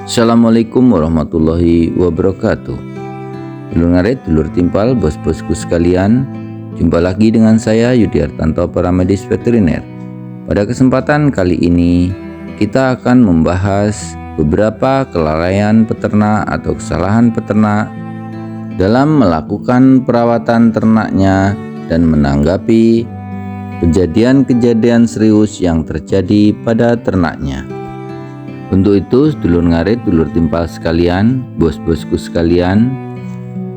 Assalamualaikum warahmatullahi wabarakatuh. Dulur ngarit, dulur timpal, bos-bosku sekalian, jumpa lagi dengan saya Yudi Hartanto, paramedis veteriner. Pada kesempatan kali ini kita akan membahas beberapa kelalaian peternak atau kesalahan peternak dalam melakukan perawatan ternaknya dan menanggapi kejadian-kejadian serius yang terjadi pada ternaknya. Untuk itu, dulur ngarit, dulur timpal sekalian, bos-bosku sekalian,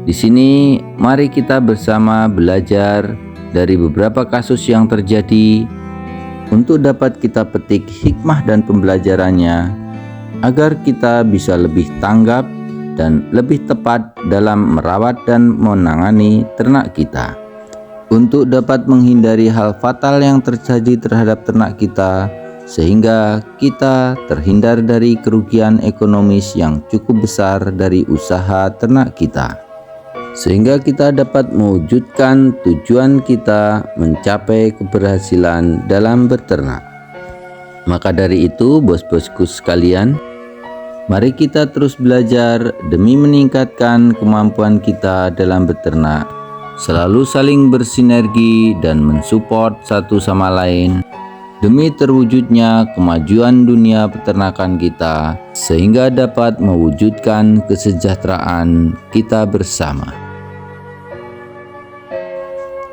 di sini mari kita bersama belajar dari beberapa kasus yang terjadi untuk dapat kita petik hikmah dan pembelajarannya agar kita bisa lebih tanggap dan lebih tepat dalam merawat dan menangani ternak kita. Untuk dapat menghindari hal fatal yang terjadi terhadap ternak kita, sehingga kita terhindar dari kerugian ekonomis yang cukup besar dari usaha ternak kita, sehingga kita dapat mewujudkan tujuan kita mencapai keberhasilan dalam berternak. Maka dari itu, bos-bosku sekalian, mari kita terus belajar demi meningkatkan kemampuan kita dalam beternak, selalu saling bersinergi dan mensupport satu sama lain demi terwujudnya kemajuan dunia peternakan kita, sehingga dapat mewujudkan kesejahteraan kita bersama.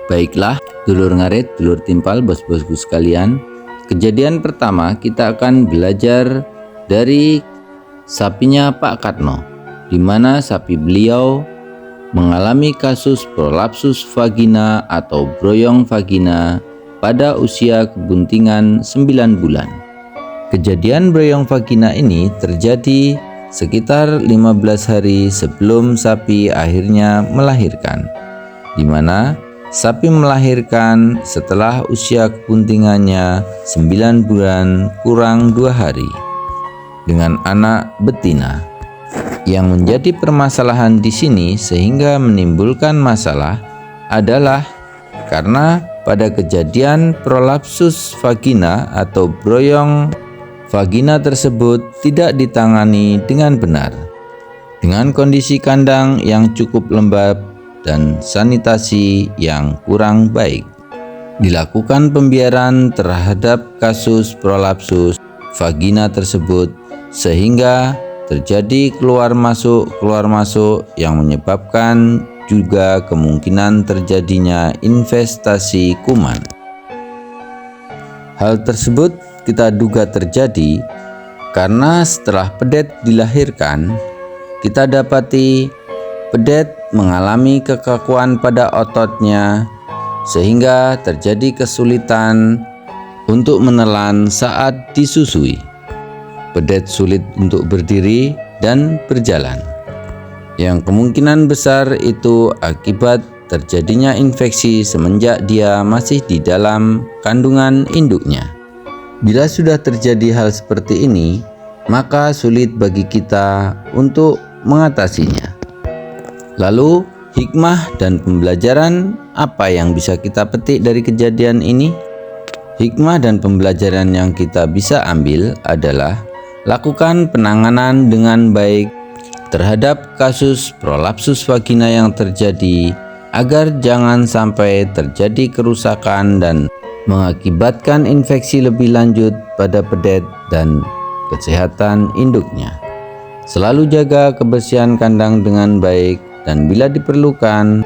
Baiklah, dulur ngarit, dulur timpal, bos-bosku sekalian, kejadian pertama kita akan belajar dari sapinya Pak Katno, di mana sapi beliau mengalami kasus prolapsus vagina atau broyong vagina pada usia kebuntingan 9 bulan. Kejadian broyong vagina ini terjadi sekitar 15 hari sebelum sapi akhirnya melahirkan, di mana sapi melahirkan setelah usia kebuntingannya 9 bulan kurang 2 hari dengan anak betina. Yang menjadi permasalahan di sini sehingga menimbulkan masalah adalah karena pada kejadian prolapsus vagina atau broyong vagina tersebut tidak ditangani dengan benar, dengan kondisi kandang yang cukup lembab dan sanitasi yang kurang baik. Dilakukan pembiaran terhadap kasus prolapsus vagina tersebut sehingga terjadi keluar masuk yang menyebabkan juga kemungkinan terjadinya investasi kuman. Hal tersebut kita duga terjadi karena setelah pedet dilahirkan, kita dapati pedet mengalami kekakuan pada ototnya sehingga terjadi kesulitan untuk menelan saat disusui. Pedet sulit untuk berdiri dan berjalan, yang kemungkinan besar itu akibat terjadinya infeksi semenjak dia masih di dalam kandungan induknya. Bila sudah terjadi hal seperti ini, maka sulit bagi kita untuk mengatasinya. Lalu, hikmah dan pembelajaran apa yang bisa kita petik dari kejadian ini? Hikmah dan pembelajaran yang kita bisa ambil adalah lakukan penanganan dengan baik terhadap kasus prolapsus vagina yang terjadi agar jangan sampai terjadi kerusakan dan mengakibatkan infeksi lebih lanjut pada pedet dan kesehatan induknya. Selalu jaga kebersihan kandang dengan baik dan bila diperlukan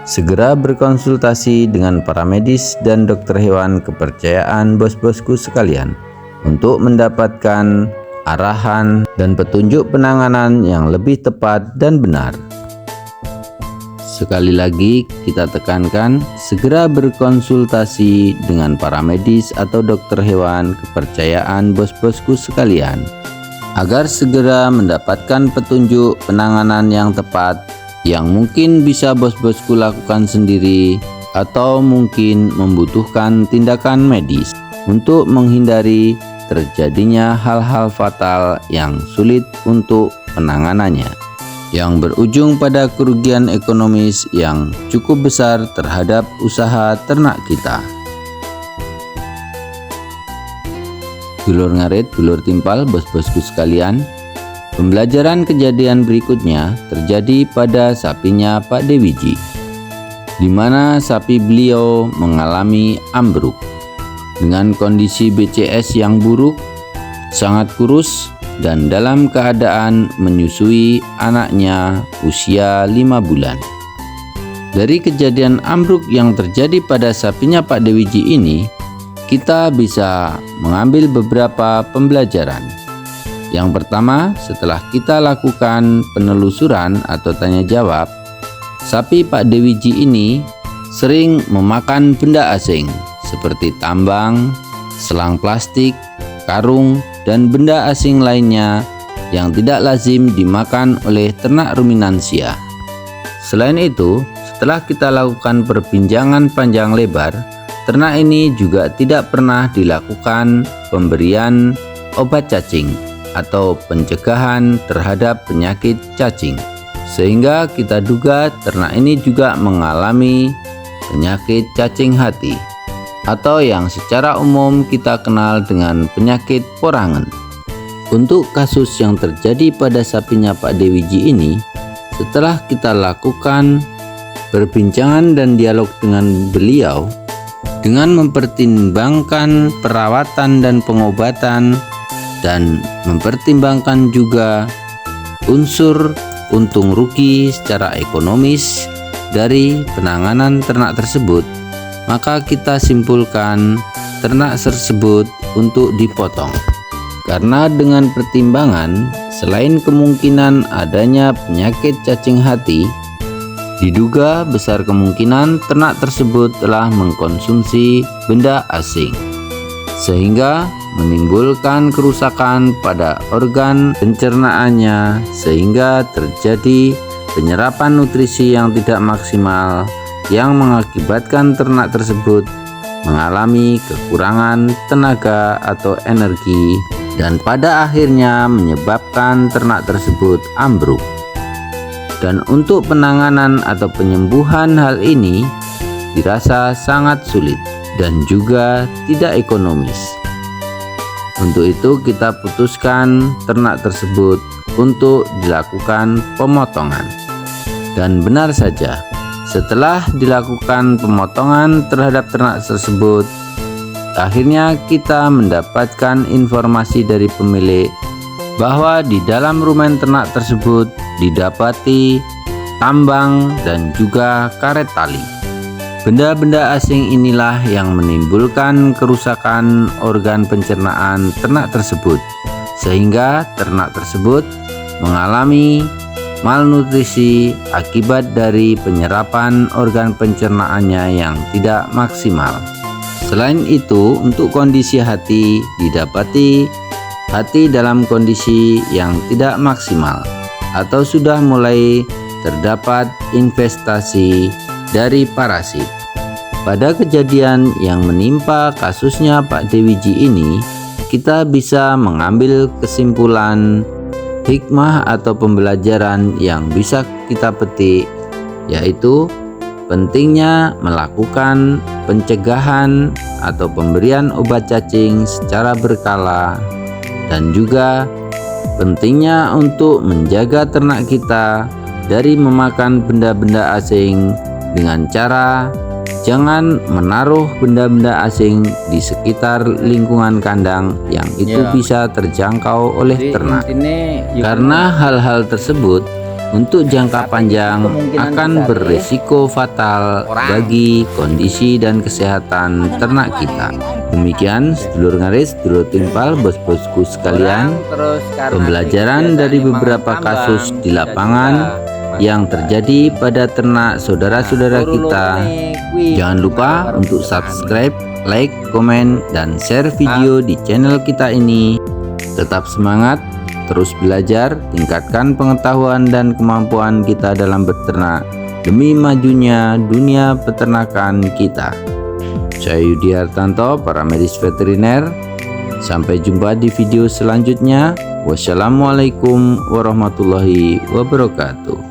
segera berkonsultasi dengan para medis dan dokter hewan kepercayaan bos-bosku sekalian untuk mendapatkan arahan dan petunjuk penanganan yang lebih tepat dan benar. Sekali lagi kita tekankan, segera berkonsultasi dengan para medis atau dokter hewan kepercayaan bos-bosku sekalian agar segera mendapatkan petunjuk penanganan yang tepat yang mungkin bisa bos-bosku lakukan sendiri atau mungkin membutuhkan tindakan medis untuk menghindari terjadinya hal-hal fatal yang sulit untuk penanganannya, yang berujung pada kerugian ekonomis yang cukup besar terhadap usaha ternak kita. Dulur ngarit, dulur timpal, bos-bosku sekalian, Pembelajaran kejadian berikutnya terjadi pada sapinya Pak Dewiji, di mana sapi beliau mengalami ambruk dengan kondisi BCS yang buruk, sangat kurus, dan dalam keadaan menyusui anaknya usia 5 bulan. Dari kejadian ambruk yang terjadi pada sapinya Pak Dewiji ini, kita bisa mengambil beberapa pembelajaran. Yang pertama, setelah kita lakukan penelusuran atau tanya jawab, sapi Pak Dewiji ini sering memakan benda asing seperti tambang, selang plastik, karung, dan benda asing lainnya yang tidak lazim dimakan oleh ternak ruminansia. Selain itu, setelah kita lakukan perbincangan panjang lebar, ternak ini juga tidak pernah dilakukan pemberian obat cacing atau pencegahan terhadap penyakit cacing, sehingga kita duga ternak ini juga mengalami penyakit cacing hati atau yang secara umum kita kenal dengan penyakit porangen. Untuk kasus yang terjadi pada sapinya Pak Dewiji ini, setelah kita lakukan perbincangan dan dialog dengan beliau, dengan mempertimbangkan perawatan dan pengobatan dan mempertimbangkan juga unsur untung rugi secara ekonomis dari penanganan ternak tersebut, maka kita simpulkan ternak tersebut untuk dipotong. Karena dengan pertimbangan, selain kemungkinan adanya penyakit cacing hati, diduga besar kemungkinan ternak tersebut telah mengkonsumsi benda asing, sehingga menimbulkan kerusakan pada organ pencernaannya, sehingga terjadi penyerapan nutrisi yang tidak maksimal yang mengakibatkan ternak tersebut mengalami kekurangan tenaga atau energi, dan pada akhirnya menyebabkan ternak tersebut ambruk. Dan untuk penanganan atau penyembuhan hal ini dirasa sangat sulit dan juga tidak ekonomis. Untuk itu kita putuskan ternak tersebut untuk dilakukan pemotongan. Dan benar saja, setelah dilakukan pemotongan terhadap ternak tersebut, akhirnya kita mendapatkan informasi dari pemilik bahwa di dalam rumen ternak tersebut didapati tambang dan juga karet tali. Benda-benda asing inilah yang menimbulkan kerusakan organ pencernaan ternak tersebut, sehingga ternak tersebut mengalami malnutrisi akibat dari penyerapan organ pencernaannya yang tidak maksimal. Selain itu, untuk kondisi hati didapati hati dalam kondisi yang tidak maksimal atau sudah mulai terdapat investasi dari parasit. Pada kejadian yang menimpa kasusnya Pak Dewiji ini, kita bisa mengambil kesimpulan hikmah atau pembelajaran yang bisa kita petik, yaitu pentingnya melakukan pencegahan atau pemberian obat cacing secara berkala, dan juga pentingnya untuk menjaga ternak kita dari memakan benda-benda asing dengan cara jangan menaruh benda-benda asing di sekitar lingkungan kandang yang itu bisa terjangkau oleh ternak. Karena hal-hal tersebut untuk jangka panjang akan berisiko fatal bagi kondisi dan kesehatan ternak kita. Demikian sedulur ngaris, sedulur timpal, bos-bosku sekalian, pembelajaran dari beberapa kasus di lapangan yang terjadi pada ternak saudara-saudara kita. Jangan lupa untuk subscribe, like, komen, dan share video di channel kita ini. Tetap semangat, terus belajar, tingkatkan pengetahuan dan kemampuan kita dalam beternak demi majunya dunia peternakan kita. Saya Yudi Hartanto, paramedis veteriner. Sampai jumpa di video selanjutnya. Wassalamualaikum warahmatullahi wabarakatuh.